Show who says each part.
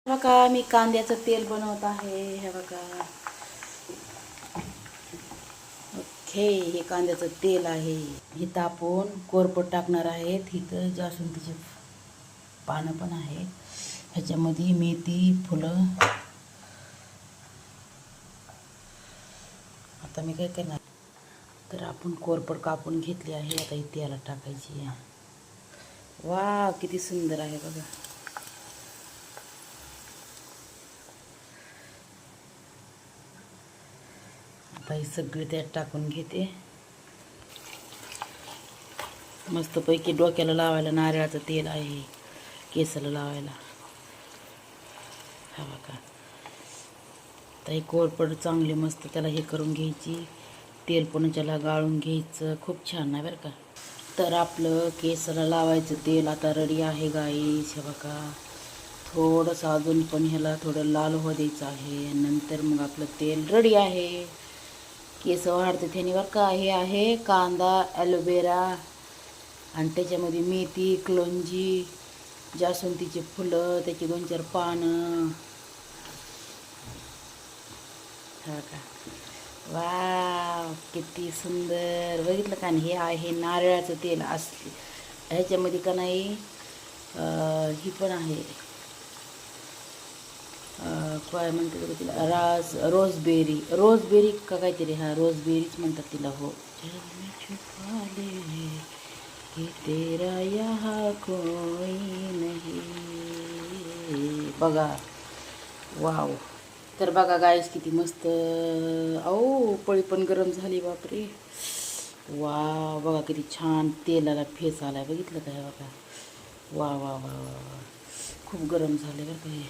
Speaker 1: बघा मी कांद्याचं तेल बनवत आहे. हे बघा. ओके, हे कांद्याचं तेल आहे. इथं आपण कोरपड टाकणार आहेत. इथं जास्वंदीचे पानं पण आहे. ह्याच्यामध्ये मेथी फुलं. आता मी काय करणार, तर आपण कोरपड कापून घेतली आहे. आता ही तेलात टाकायची आहे. वा, किती सुंदर आहे बघा. आता ही सगळी त्यात टाकून घेते. मस्तपैकी डोक्याला लावायला नारळाचं तेल आहे, केसाला लावायला. हा बघा. आता ही कोरपड चांगली मस्त त्याला हे करून घ्यायची. तेल पण त्याला गाळून घ्यायचं. खूप छान आहे बरं का. तर आपलं केसाला लावायचं तेल आता रेडी आहे गाईस. हे बघा. थोडंसं अजून पण ह्याला थोडं लाल होऊ द्यायचं आहे. नंतर मग आपलं तेल रेडी आहे. केस वाढते त्याने बरं का. हे आहे कांदा, ॲलोवेरा आणि त्याच्यामध्ये मेथी, कलोंजी, जास्वंदीचे फुलं, त्याची 2-4 पानं. हा का. वा, किती सुंदर. बघितलं का. हे आहे नारळाचं तेल असले. ह्याच्यामध्ये का नाही ही पण आहे, काय म्हणते तिला, रोजबेरी का काहीतरी. हा, रोजबेरीच म्हणतात तिला. हो. कि तेरा यहाँ कोई नहीं. बघा. वाव. तर बघा गाईस किती मस्त. ओ, पळी पण गरम झाली. बापरे. वाव, बघा किती छान तेलाला फेस आलाय. बघितलं का. बघा. वा वा वा वा. खूप गरम झाले बरं का हे.